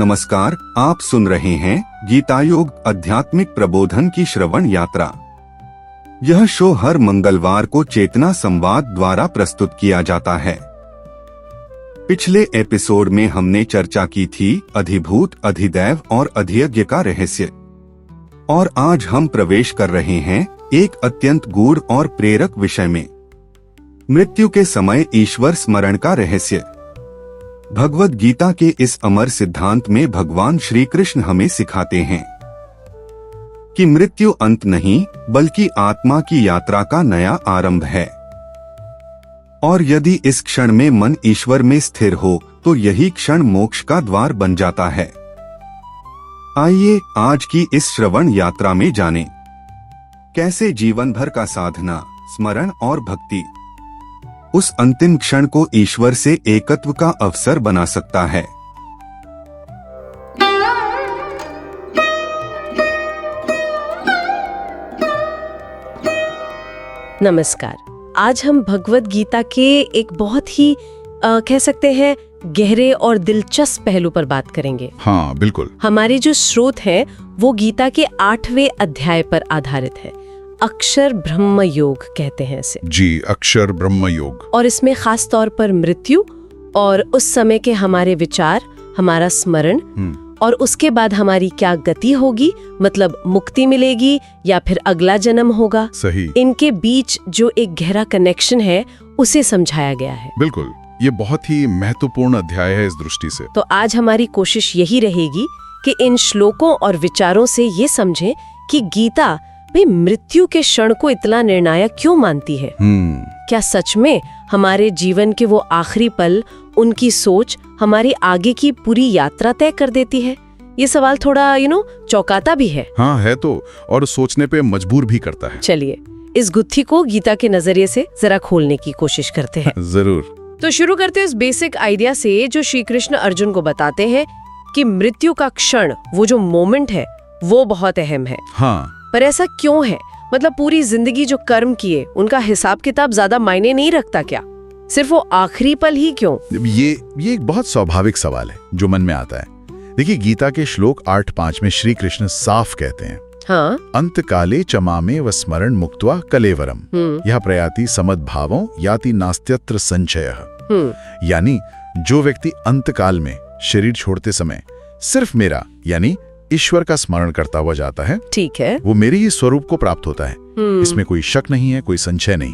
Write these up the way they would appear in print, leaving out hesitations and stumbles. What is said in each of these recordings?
नमस्कार, आप सुन रहे हैं गीतायोग आध्यात्मिक प्रबोधन की श्रवण यात्रा। यह शो हर मंगलवार को चेतना संवाद द्वारा प्रस्तुत किया जाता है। पिछले एपिसोड में हमने चर्चा की थी अधिभूत, अधिदैव और अधियज्ञ का रहस्य, और आज हम प्रवेश कर रहे हैं एक अत्यंत गूढ़ और प्रेरक विषय में, मृत्यु के समय ईश्वर स्मरण का रहस्य। भगवद गीता के इस अमर सिद्धांत में भगवान श्री कृष्ण हमें सिखाते हैं कि मृत्यु अंत नहीं बल्कि आत्मा की यात्रा का नया आरंभ है, और यदि इस क्षण में मन ईश्वर में स्थिर हो तो यही क्षण मोक्ष का द्वार बन जाता है। आइए आज की इस श्रवण यात्रा में जानें कैसे जीवन भर का साधना, स्मरण और भक्ति उस अंतिम क्षण को ईश्वर से एकत्व का अवसर बना सकता है। नमस्कार। आज हम भगवद गीता के एक बहुत ही कह सकते हैं गहरे और दिलचस्प पहलू पर बात करेंगे। हाँ, बिल्कुल। हमारे जो स्रोत हैं वो गीता के 8वें अध्याय पर आधारित है। अक्षर ब्रह्म योग कहते हैं इसे। जी, अक्षर ब्रह्म योग। और इसमें खास तौर पर मृत्यु और उस समय के हमारे विचार, हमारा स्मरण और उसके बाद हमारी क्या गति होगी, मतलब मुक्ति मिलेगी या फिर अगला जन्म होगा, सही, इनके बीच जो एक गहरा कनेक्शन है उसे समझाया गया है। बिल्कुल, ये बहुत ही महत्वपूर्ण अध्याय है इस दृष्टि से। तो आज हमारी कोशिश यही रहेगी कि इन श्लोकों और विचारों से ये समझें कि गीता भाई मृत्यु के क्षण को इतना निर्णायक क्यों मानती है। क्या सच में हमारे जीवन के वो आखिरी पल, उनकी सोच हमारी आगे की पूरी यात्रा तय कर देती है? ये सवाल थोड़ा चौंकाता भी है। हाँ है तो, और सोचने पे मजबूर भी करता है। चलिए इस गुत्थी को गीता के नजरिए से जरा खोलने की कोशिश करते हैं। जरूर। तो शुरू करते हैं इस बेसिक आइडिया से जो श्री कृष्ण अर्जुन को बताते हैं कि मृत्यु का क्षण, वो जो मोमेंट है वो बहुत अहम है। हाँ, पर ऐसा क्यों है? मतलब पूरी जिंदगी जो कर्म किए उनका हिसाब किताब ज्यादा मायने नहीं रखता क्या? सिर्फ वो आखिरी पल ही क्यों? ये एक बहुत स्वाभाविक सवाल है जो मन में आता है। देखिए, गीता के श्लोक 8-5 में श्री कृष्ण साफ कहते हैं, हाँ, अंत काले चमामे व स्मरण मुक्त्वा कलेवरम यह प्रयाति समद्भावों याति नास्त्यत्र संचयः। यानी जो व्यक्ति अंत काल में शरीर छोड़ते समय सिर्फ मेरा यानी ईश्वर का स्मरण करता हुआ जाता है, ठीक है, वो मेरे ही स्वरूप को प्राप्त होता है। इसमें कोई शक नहीं है, कोई संशय नहीं।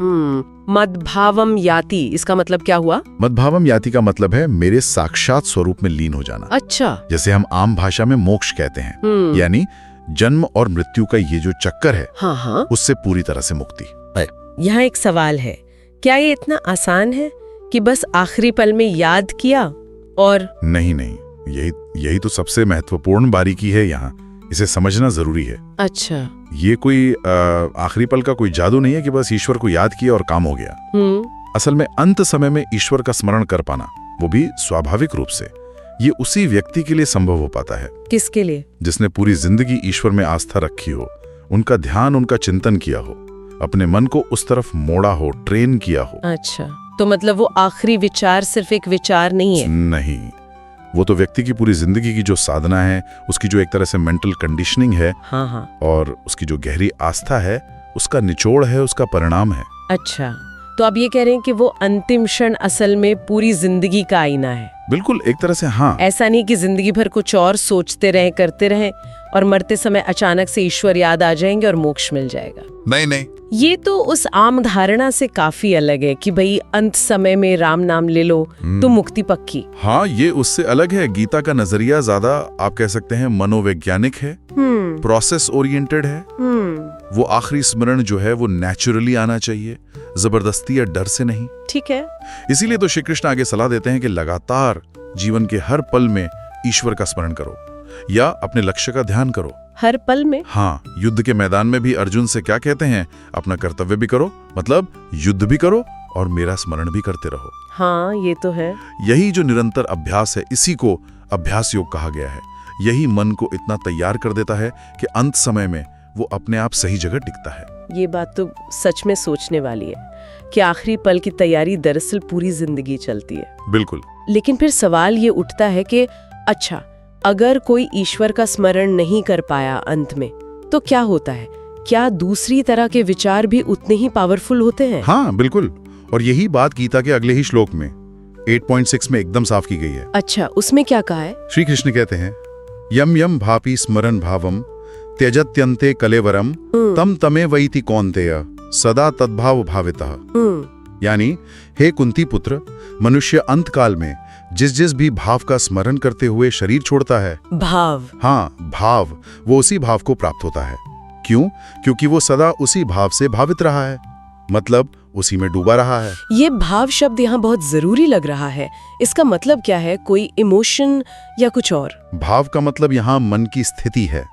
मद्भावम याति, इसका मतलब क्या हुआ? मद्भावम याति का मतलब है मेरे साक्षात स्वरूप में लीन हो जाना। अच्छा। जैसे हम आम भाषा में मोक्ष कहते हैं, यानी जन्म और मृत्यु का ये जो चक्कर है, हाँ, उससे पूरी तरह से मुक्ति। यहाँ एक सवाल है, क्या ये इतना आसान है कि बस आखिरी पल में याद किया और? नहीं, यही तो सबसे महत्वपूर्ण बारीकी है यहाँ, इसे समझना जरूरी है। अच्छा। ये कोई आखिरी पल का कोई जादू नहीं है कि बस ईश्वर को याद किया और काम हो गया। असल में अंत समय में ईश्वर का स्मरण कर पाना, वो भी स्वाभाविक रूप से, ये उसी व्यक्ति के लिए संभव हो पाता है। किसके लिए? जिसने पूरी जिंदगी ईश्वर में आस्था रखी हो, उनका ध्यान, उनका चिंतन किया हो, अपने मन को उस तरफ मोड़ा हो, ट्रेन किया हो। अच्छा, तो मतलब वो आखिरी विचार सिर्फ एक विचार नहीं है? नहीं, वो तो व्यक्ति की पूरी जिंदगी की जो साधना है, उसकी जो एक तरह से मेंटल कंडीशनिंग है, हाँ, और उसकी जो गहरी आस्था है, उसका निचोड़ है, उसका परिणाम है। अच्छा, तो आप ये कह रहे हैं कि वो अंतिम क्षण असल में पूरी जिंदगी का आईना है? बिल्कुल, एक तरह से हाँ। ऐसा नहीं कि जिंदगी भर कुछ और सोचते रहें, करते रहें और मरते समय अचानक से ईश्वर याद आ जाएंगे और मोक्ष मिल जाएगा। नहीं, ये तो उस आम धारणा से काफी अलग है कि भाई अंत समय में राम नाम ले लो तो मुक्ति पक्की। हाँ, ये उससे अलग है। गीता का नजरिया ज्यादा, आप कह सकते हैं, मनोवैज्ञानिक है, प्रोसेस ओरिएंटेड है। वो आखिरी स्मरण जो है वो नेचुरली आना चाहिए, जबरदस्ती या डर से नहीं। ठीक है। इसीलिए तो श्री कृष्ण आगे सलाह देते हैं कि लगातार जीवन के हर पल में ईश्वर का स्मरण करो या अपने लक्ष्य का ध्यान करो। हर पल में? हाँ, युद्ध के मैदान में भी अर्जुन से क्या कहते हैं, अपना कर्तव्य भी करो, मतलब युद्ध भी करो और मेरा स्मरण भी करते रहो। हाँ, ये तो है। यही जो निरंतर अभ्यास है, इसी को अभ्यास योग कहा गया है। यही मन को इतना तैयार कर देता है कि अंत समय में वो अपने आप सही जगह टिकता है। ये बात तो सच में सोचने वाली है कि आखिरी पल की तैयारी दरअसल पूरी जिंदगी चलती है। बिल्कुल। लेकिन फिर सवाल ये उठता है कि अच्छा, अगर कोई ईश्वर का स्मरण नहीं कर पाया अंत में, तो क्या होता है? क्या दूसरी तरह के विचार भी उतने ही पावरफुल होते हैं? हाँ बिल्कुल, और यही बात गीता के अगले ही श्लोक में 8.6 में एकदम साफ की गई है। अच्छा, उसमें क्या कहा है? श्री कृष्ण कहते हैं, यम यम भापि स्मरण भावम त्यजत्यन्ते कलेवरम तम तमे वैति कौन्तेय सदा तद्भाव भावितः। यानी हे कुंती पुत्र, मनुष्य अंत काल में जिस जिस भी भाव का स्मरण करते हुए शरीर छोड़ता है, भाव, हाँ भाव, वो उसी भाव को प्राप्त होता है। क्यों? क्योंकि वो सदा उसी भाव से भावित रहा है, मतलब उसी में डूबा रहा है। ये भाव शब्द यहाँ बहुत जरूरी लग रहा है। इसका मतलब क्या है? कोई इमोशन या कुछ और? भाव का मतलब यहाँ मन की स्थिति है,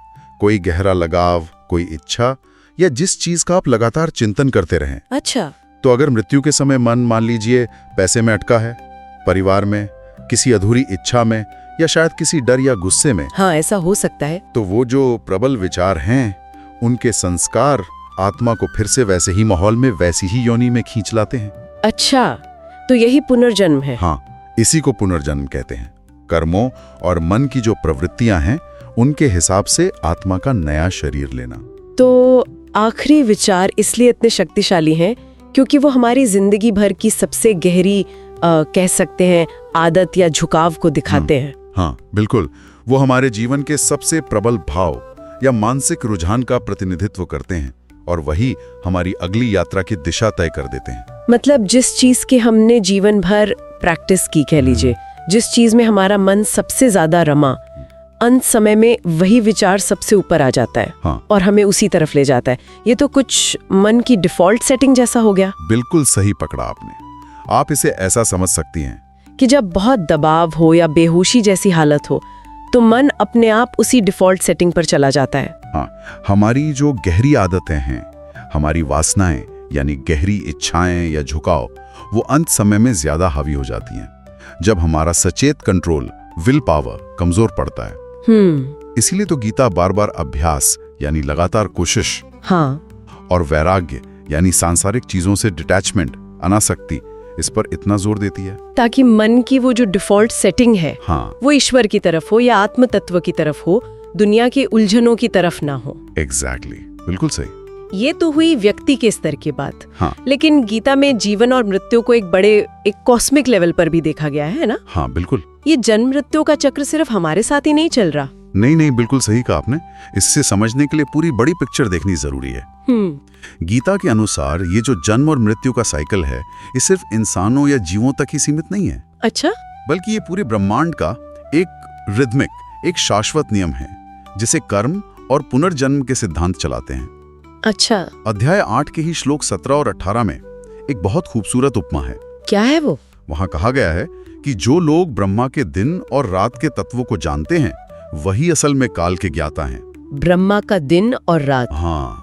कोई गहरा लगाव, कोई इच्छा, या जिस चीज का आप लगातार चिंतन करते रहें। अच्छा, तो अगर मृत्यु के समय मन, मान लीजिए, पैसे में अटका है, परिवार में, किसी अधूरी इच्छा में, या शायद किसी डर या गुस्से में, हाँ ऐसा हो सकता है, तो वो जो प्रबल विचार हैं, उनके संस्कार आत्मा को फिर से वैसे ही माहौल में, वैसी ही योनि में खींच लाते हैं। अच्छा, तो यही पुनर्जन्म है? हाँ, इसी को पुनर्जन्म कहते हैं। कर्मों और मन की जो प्रवृत्तियां हैं, उनके हिसाब से आत्मा का नया शरीर लेना। तो आखिरी विचार इसलिए इतने शक्तिशाली हैं क्योंकि वो हमारी जिंदगी भर की सबसे गहरी कह सकते हैं आदत या झुकाव को दिखाते हैं। हाँ बिल्कुल, वो हमारे जीवन के सबसे प्रबल भाव या मानसिक रुझान का प्रतिनिधित्व करते हैं, और वही हमारी अगली यात्रा की दिशा तय कर देते हैं। मतलब जिस चीज की हमने जीवन भर प्रैक्टिस की, कह लीजिए, जिस चीज में हमारा मन सबसे ज्यादा रमा, अंत समय में वही विचार सबसे ऊपर आ जाता है। हाँ। और हमें उसी तरफ ले जाता है। ये तो कुछ मन की डिफॉल्ट सेटिंग जैसा हो गया। बिल्कुल सही पकड़ा आपने। आप इसे ऐसा समझ सकती हैं कि जब बहुत दबाव हो या बेहोशी जैसी हालत हो, तो मन अपने आप उसी डिफॉल्ट सेटिंग पर चला जाता है। हाँ, हमारी जो गहरी आदतें हैं, हमारी वासनाएं यानी गहरी इच्छाएं या झुकाव, वो अंत समय में ज्यादा हावी हो जाती हैं, जब हमारा सचेत कंट्रोल, विल पावर कमजोर पड़ता है। इसीलिए तो गीता बार बार अभ्यास यानी लगातार कोशिश, हाँ, और वैराग्य यानी सांसारिक चीजों से डिटैचमेंट, अनासक्ति, इस पर इतना जोर देती है, ताकि मन की वो जो डिफॉल्ट सेटिंग है, हाँ, वो ईश्वर की तरफ हो या आत्म तत्व की तरफ हो, दुनिया के उलझनों की तरफ ना हो। एग्जैक्टली, बिल्कुल सही। ये तो हुई व्यक्ति के स्तर की बात। हाँ। लेकिन गीता में जीवन और मृत्यु को एक कॉस्मिक लेवल पर भी देखा गया है ना? हाँ बिल्कुल। ये जन्म मृत्यु का चक्र सिर्फ हमारे साथ ही नहीं चल रहा। नहीं, बिल्कुल सही कहा आपने। इससे समझने के लिए पूरी बड़ी पिक्चर देखनी जरूरी है। गीता के अनुसार ये जो जन्म और मृत्यु का साइकिल है, ये सिर्फ इंसानों या जीवों तक ही सीमित नहीं है। अच्छा? बल्कि ये पूरे ब्रह्मांड का एक रिदमिक, एक शाश्वत नियम है, जिसे कर्म और पुनर्जन्म के सिद्धांत चलाते हैं। अच्छा। अध्याय 8 के ही श्लोक 17 और 18 में एक बहुत खूबसूरत उपमा है। क्या है वो? वहां कहा गया है कि जो लोग ब्रह्मा के दिन और रात के तत्वों को जानते हैं, वही असल में काल के ज्ञाता हैं। ब्रह्मा का दिन और रात? हाँ,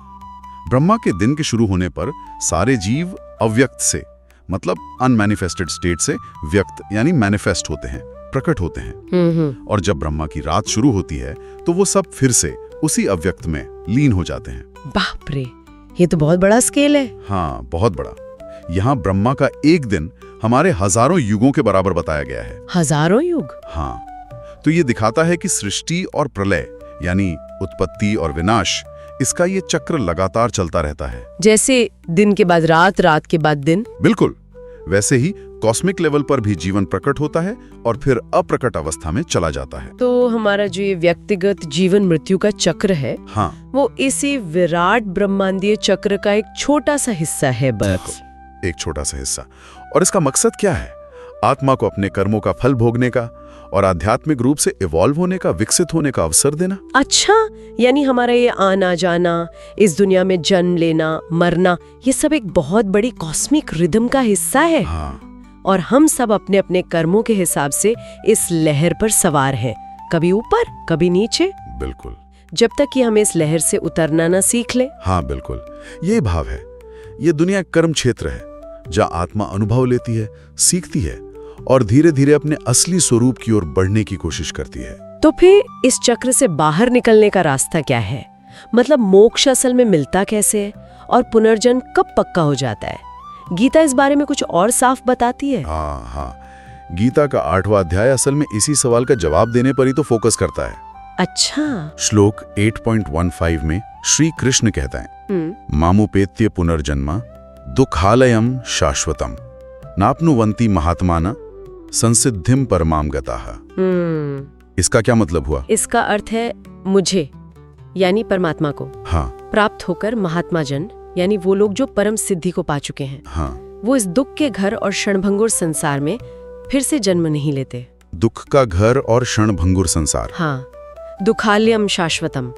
ब्रह्मा के दिन के शुरू होने पर सारे जीव अव्यक्त से, मतलब अनमैनिफेस्टेड स्टेट से व्यक्त यानी मैनिफेस्ट होते हैं, प्रकट होते हैं। और जब ब्रह्मा की रात शुरू होती है, तो वो सब फिर से उसी अव्यक्त में लीन हो जाते हैं। बाप रे, ये तो बहुत बड़ा स्केल है। हाँ, बहुत बड़ा। यहाँ ब्रह्मा का एक दिन हमारे हजारों युगों के बराबर बताया गया है। हजारों युग? हाँ, तो ये दिखाता है कि सृष्टि और प्रलय यानी उत्पत्ति और विनाश, इसका ये चक्र लगातार चलता रहता है। जैसे दिन के बाद रात, रात के बाद दिन। बिल्कुल, वैसे ही कॉस्मिक लेवल पर भी जीवन प्रकट होता है और फिर अप्रकट अवस्था में चला जाता है। तो हमारा जो ये व्यक्तिगत जीवन मृत्यु का चक्र है, हाँ, वो इसी विराट ब्रह्मांडीय चक्र का एक छोटा सा हिस्सा है। बिल्कुल, एक छोटा सा हिस्सा। और इसका मकसद क्या है? आत्मा को अपने कर्मों का फल भोगने का और आध्यात्मिक रूप से इवॉल्व होने का, विकसित होने का अवसर देना। अच्छा, यानी हमारा ये आना जाना, इस दुनिया में जन्म लेना, मरना, ये सब एक बहुत बड़ी कॉस्मिक रिदम का हिस्सा है। हाँ। और हम सब अपने अपने कर्मों के हिसाब से इस लहर पर सवार हैं, कभी ऊपर कभी नीचे। बिल्कुल, जब तक कि हम इस लहर से उतरना ना सीख ले। हाँ बिल्कुल, ये भाव है। ये दुनिया कर्म क्षेत्र है, जहाँ आत्मा अनुभव लेती है, सीखती है और धीरे धीरे अपने असली स्वरूप की ओर बढ़ने की कोशिश करती है। तो फिर इस चक्र से बाहर निकलने का रास्ता क्या है? मतलब मोक्ष असल में मिलता कैसे है और पुनर्जन्म कब पक्का हो जाता है? गीता इस बारे में कुछ और साफ बताती है। हाँ, गीता का 8वां अध्याय असल में इसी सवाल का जवाब देने पर ही तो फोकस करता है। अच्छा। श्लोक 8.15 में श्री कृष्ण कहता है, मामुपेत्य पुनर्जन्मा दुखालयम शाश्वतम नाप्नुवन्ति महात्माना संसिद्धिम परमाम गताः। इसका क्या मतलब हुआ? इसका अर्थ है मुझे यानी परमात्मा को हाँ प्राप्त होकर महात्मा जन यानी वो लोग जो परम सिद्धि को पा चुके हैं, हाँ, वो इस दुख के घर और क्षणभंगुर संसार में फिर से जन्म नहीं लेते। दुख का घर और क्षणभंगुर संसार। हाँ, दुखालयम शाश्वतम,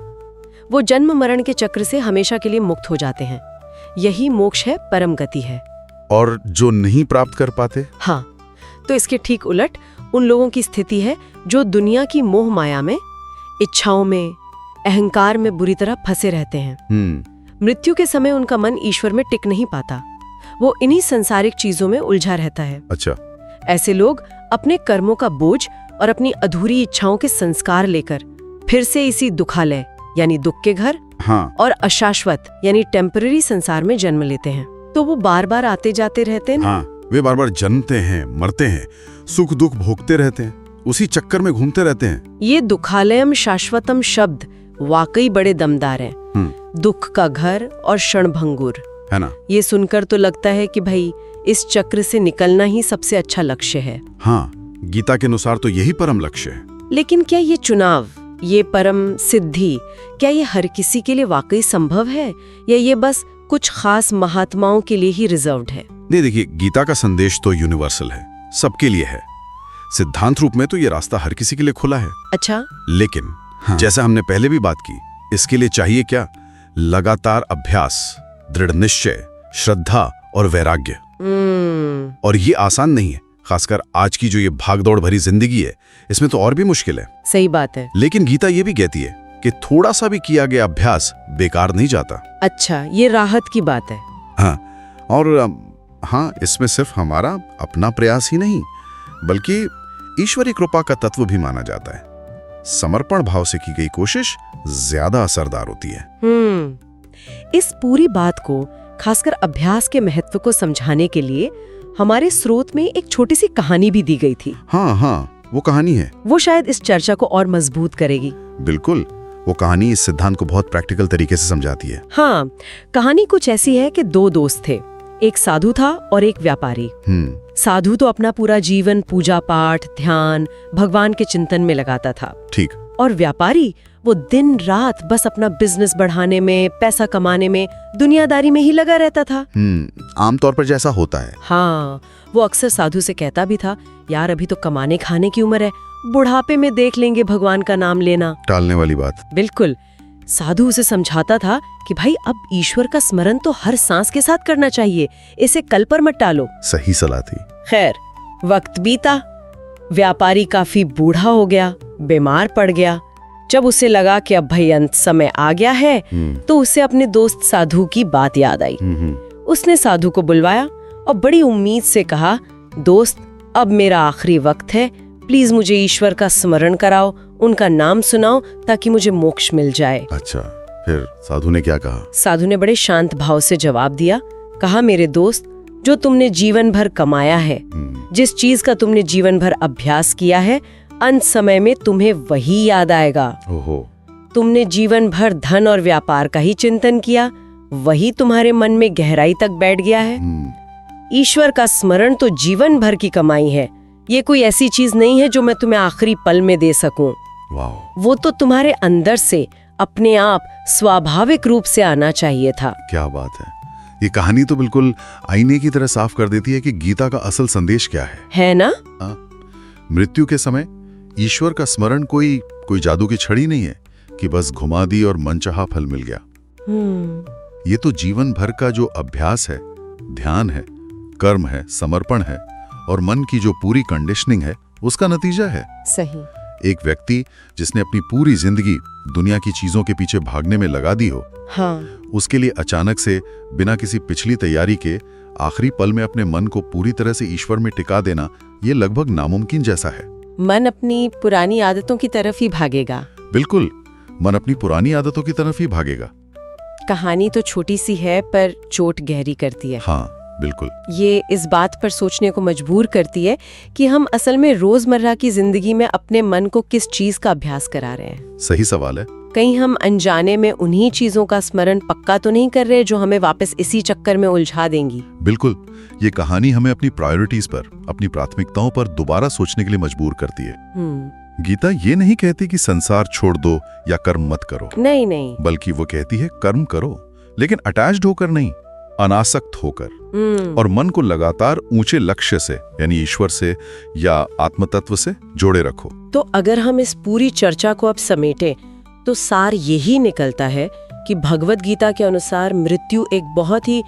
वो जन्म मरण के चक्र से हमेशा के लिए मुक्त हो जाते हैं। यही मोक्ष है, परम गति है। और जो नहीं प्राप्त कर पाते? हाँ, तो इसके ठीक उलट उन लोगों की स्थिति है जो दुनिया की मोह माया में, इच्छाओं में, अहंकार में बुरी तरह फंसे रहते हैं। मृत्यु के समय उनका मन ईश्वर में टिक नहीं पाता, वो इन्हीं संसारिक चीजों में उलझा रहता है। अच्छा। ऐसे लोग अपने कर्मों का बोझ और अपनी अधूरी इच्छाओं के संस्कार लेकर फिर से इसी दुखालय यानी दुख के घर, हाँ, और अशाश्वत यानी टेम्पररी संसार में जन्म लेते हैं। तो वो बार बार आते जाते रहते हैं। हाँ, वे बार बार जन्मते हैं, मरते हैं, सुख दुख भोगते रहते हैं, उसी चक्कर में घूमते रहते हैं। ये दुखालयम शाश्वतम शब्द वाकई बड़े दमदार हैं। दुख का घर और क्षणभंगुर, है ना? ये सुनकर तो लगता है कि भाई इस चक्र से निकलना ही सबसे अच्छा लक्ष्य है। हाँ, गीता के अनुसार तो यही परम लक्ष्य है। लेकिन क्या ये चुनाव, ये परम सिद्धि, क्या ये हर किसी के लिए वाकई संभव है या ये बस कुछ खास महात्माओं के लिए ही रिजर्व्ड है? नहीं, देखिए, गीता का संदेश तो यूनिवर्सल है, सबके लिए है। सिद्धांत रूप में तो ये रास्ता हर किसी के लिए खुला है। अच्छा। लेकिन जैसा हमने पहले भी बात की, इसके लिए चाहिए क्या? लगातार अभ्यास, दृढ़ निश्चय, श्रद्धा और वैराग्य। और ये आसान नहीं है, खासकर आज की जो ये भागदौड़ भरी जिंदगी है, इसमें तो और भी मुश्किल है। सही बात है। लेकिन गीता ये भी कहती है कि थोड़ा सा भी किया गया अभ्यास बेकार नहीं जाता। अच्छा, ये राहत की बात है। हाँ, और हाँ, इसमें सिर्फ हमारा अपना प्रयास ही नहीं, बल्कि ईश्वरी कृपा का तत्व भी माना जाता है। समर्पण भाव से की गई कोशिश ज्यादा असरदार होती है। इस पूरी बात को, खासकर अभ्यास के महत्व को समझाने के लिए हमारे स्रोत में एक छोटी सी कहानी भी दी गई थी। हाँ, वो कहानी है। वो शायद इस चर्चा को और मजबूत करेगी। बिल्कुल, वो कहानी इस सिद्धांत को बहुत प्रैक्टिकल तरीके से समझाती है। हाँ, कहानी कुछ ऐसी है कि दो दोस्त थे, एक साधु था और एक व्यापारी। साधु तो अपना पूरा जीवन पूजा पाठ, ध्यान, भगवान के चिंतन में लगाता था। ठीक। और व्यापारी वो दिन रात बस अपना बिजनेस बढ़ाने में, पैसा कमाने में, दुनियादारी में ही लगा रहता था। आमतौर पर जैसा होता है। हाँ, वो अक्सर साधु से कहता भी था, यार अभी तो कमाने खाने की उम्र है, बुढ़ापे में देख लेंगे भगवान का नाम लेना। टालने वाली बात। बिल्कुल। साधु उसे समझाता था कि भाई अब ईश्वर का स्मरण तो हर सांस के साथ करना चाहिए, इसे कल पर मत टालो। सही सलाह थी। खैर, वक्त बीता, व्यापारी काफी बूढ़ा हो गया, बीमार पड़ गया। जब उसे लगा कि अब भाई अंत समय आ गया है, तो उसे अपने दोस्त साधु की बात याद आई। उसने साधु को बुलवाया और बड़ी उम्मीद से कहा, दोस्त, अब मेरा आखिरी वक्त है, प्लीज मुझे ईश्वर का स्मरण कराओ, उनका नाम सुनाओ ताकि मुझे मोक्ष मिल जाए। अच्छा, फिर साधु ने क्या कहा? साधु ने बड़े शांत भाव से जवाब दिया, कहा, मेरे दोस्त, जो तुमने जीवन भर कमाया है, जिस चीज का तुमने जीवन भर अभ्यास किया है, अंत समय में तुम्हें वही याद आएगा। ओहो। तुमने जीवन भर धन और व्यापार का ही चिंतन किया, वही तुम्हारे मन में गहराई तक बैठ गया है। ईश्वर का स्मरण तो जीवन भर की कमाई है, ये कोई ऐसी चीज नहीं है जो मैं तुम्हें आखिरी पल में दे सकूं। वो तो तुम्हारे अंदर से अपने आप स्वाभाविक रूप से आना चाहिए था। क्या बात है, ये कहानी तो बिल्कुल आईने की तरह साफ कर देती है कि गीता का असल संदेश क्या है ना? मृत्यु के समय ईश्वर का स्मरण कोई जादू की छड़ी नहीं है कि बस घुमा दी और मनचाहा फल मिल गया। ये तो जीवन भर का जो अभ्यास है, ध्यान है, कर्म है, समर्पण है और मन की जो पूरी कंडीशनिंग है, उसका नतीजा है। सही। एक व्यक्ति जिसने अपनी पूरी जिंदगी दुनिया की चीजों के पीछे भागने में लगा दी हो, हाँ, उसके लिए अचानक से बिना किसी पिछली तैयारी के आखिरी पल में अपने मन को पूरी तरह से ईश्वर में टिका देना, ये लगभग नामुमकिन जैसा है। मन अपनी पुरानी आदतों की तरफ ही भागेगा। बिल्कुल, मन अपनी पुरानी आदतों की तरफ ही भागेगा। कहानी तो छोटी सी है पर चोट गहरी करती है। हाँ, बिल्कुल। ये इस बात पर सोचने को मजबूर करती है कि हम असल में रोजमर्रा की जिंदगी में अपने मन को किस चीज का अभ्यास करा रहे हैं। सही सवाल है। कहीं हम अनजाने में उन्हीं चीजों का स्मरण पक्का तो नहीं कर रहे जो हमें वापस इसी चक्कर में उलझा देंगी। बिल्कुल। ये कहानी हमें अपनी प्रायोरिटीज पर, अपनी प्राथमिकताओं पर दोबारा सोचने के लिए मजबूर करती है। गीता ये नहीं कहती कि संसार छोड़ दो या कर्म मत करो, नहीं, बल्कि वो कहती है कर्म करो, लेकिन अटैच्ड होकर नहीं, अनासक्त होकर, और मन को लगातार ऊंचे लक्ष्य से यानी ईश्वर से या आत्मतत्व से जोड़े रखो। तो अगर हम इस पूरी चर्चा को अब समेटे तो सार यही निकलता है कि भगवत गीता के अनुसार मृत्यु एक बहुत ही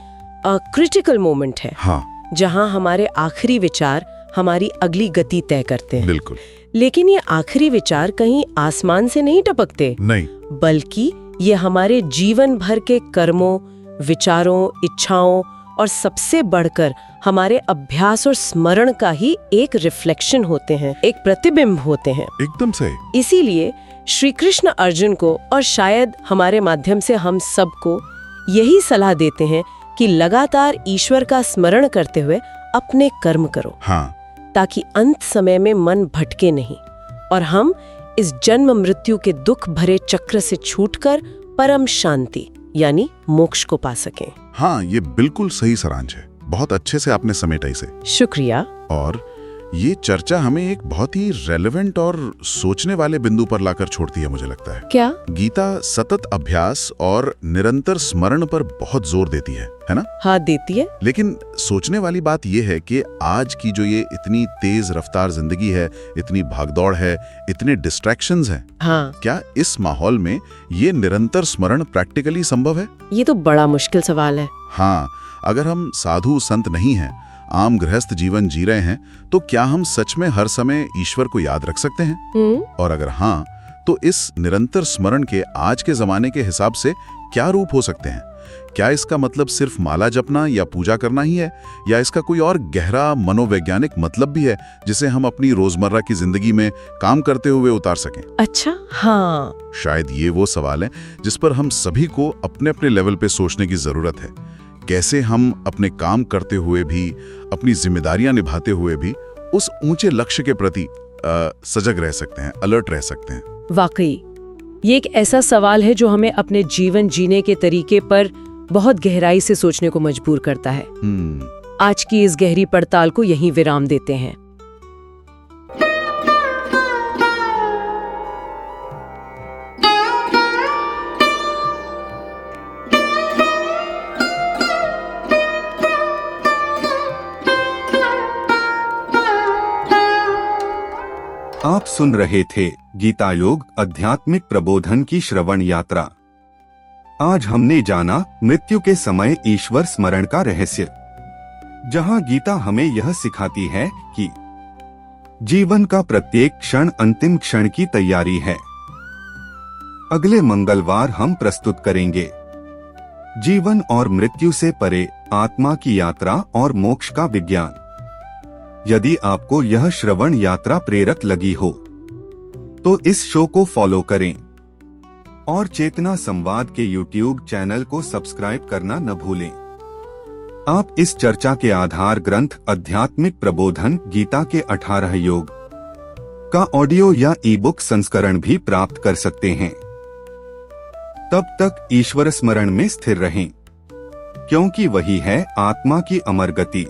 क्रिटिकल मोमेंट है। हाँ, जहां हमारे आखिरी विचार हमारी अगली गति तय करते हैं। बिल्कुल। लेकिन ये आखिरी विचार कहीं आसमान से नहीं टपकते, नहीं, बल्कि ये हमारे जीवन भर के कर्मों, विचारों, इच्छाओं और सबसे बढ़कर हमारे अभ्यास और स्मरण का ही एक रिफ्लेक्शन होते हैं, एक प्रतिबिंब होते हैं। एकदम सही। इसीलिए श्री कृष्ण अर्जुन को और शायद हमारे माध्यम से हम सबको यही सलाह देते हैं कि लगातार ईश्वर का स्मरण करते हुए अपने कर्म करो। हाँ, ताकि अंत समय में मन भटके नहीं और हम इस जन्म मृत्यु के दुख भरे चक्र से छूटकर परम शांति यानी मोक्ष को पा सकें। हाँ, ये बिल्कुल सही सारांश है। बहुत अच्छे से आपने समेटा इसे। शुक्रिया। और ये चर्चा हमें एक बहुत ही रेलेवेंट और सोचने वाले बिंदु पर लाकर छोड़ती है, मुझे लगता है। क्या? गीता सतत अभ्यास और निरंतर स्मरण पर बहुत जोर देती है ना? हाँ, देती है। लेकिन सोचने वाली बात यह है कि आज की जो ये इतनी तेज रफ्तार जिंदगी है, इतनी भागदौड़ है, इतने डिस्ट्रैक्शंस हैं, हाँ, क्या इस माहौल में ये निरंतर स्मरण प्रैक्टिकली संभव है? ये तो बड़ा मुश्किल सवाल है। हाँ, अगर हम साधु संत नहीं हैं, आम गृहस्थ जीवन जी रहे हैं, तो क्या हम सच में हर समय ईश्वर को याद रख सकते हैं? और अगर हाँ, तो इस निरंतर स्मरण के आज के जमाने के हिसाब से क्या रूप हो सकते हैं? क्या इसका मतलब सिर्फ माला जपना या पूजा करना ही है, या इसका कोई और गहरा मनोवैज्ञानिक मतलब भी है जिसे हम अपनी रोजमर्रा की जिंदगी में काम करते हुए उतार सकें? अच्छा, हाँ, शायद ये वो सवाल है जिस पर हम सभी को अपने अपने लेवल पे सोचने की जरूरत है। कैसे हम अपने काम करते हुए भी, अपनी जिम्मेदारियां निभाते हुए भी उस ऊंचे लक्ष्य के प्रति सजग रह सकते हैं, अलर्ट रह सकते हैं। वाकई ये एक ऐसा सवाल है जो हमें अपने जीवन जीने के तरीके पर बहुत गहराई से सोचने को मजबूर करता है। आज की इस गहरी पड़ताल को यहीं विराम देते हैं। आप सुन रहे थे गीतायोग आध्यात्मिक प्रबोधन की श्रवण यात्रा। आज हमने जाना मृत्यु के समय ईश्वर स्मरण का रहस्य, जहां गीता हमें यह सिखाती है कि जीवन का प्रत्येक क्षण अंतिम क्षण की तैयारी है। अगले मंगलवार हम प्रस्तुत करेंगे जीवन और मृत्यु से परे आत्मा की यात्रा और मोक्ष का विज्ञान। यदि आपको यह श्रवण यात्रा प्रेरक लगी हो तो इस शो को फॉलो करें और चेतना संवाद के YouTube चैनल को सब्सक्राइब करना न भूलें। आप इस चर्चा के आधार ग्रंथ आध्यात्मिक प्रबोधन गीता के 18 योग का ऑडियो या ई-बुक संस्करण भी प्राप्त कर सकते हैं। तब तक ईश्वर स्मरण में स्थिर रहें, क्योंकि वही है आत्मा की अमर गति।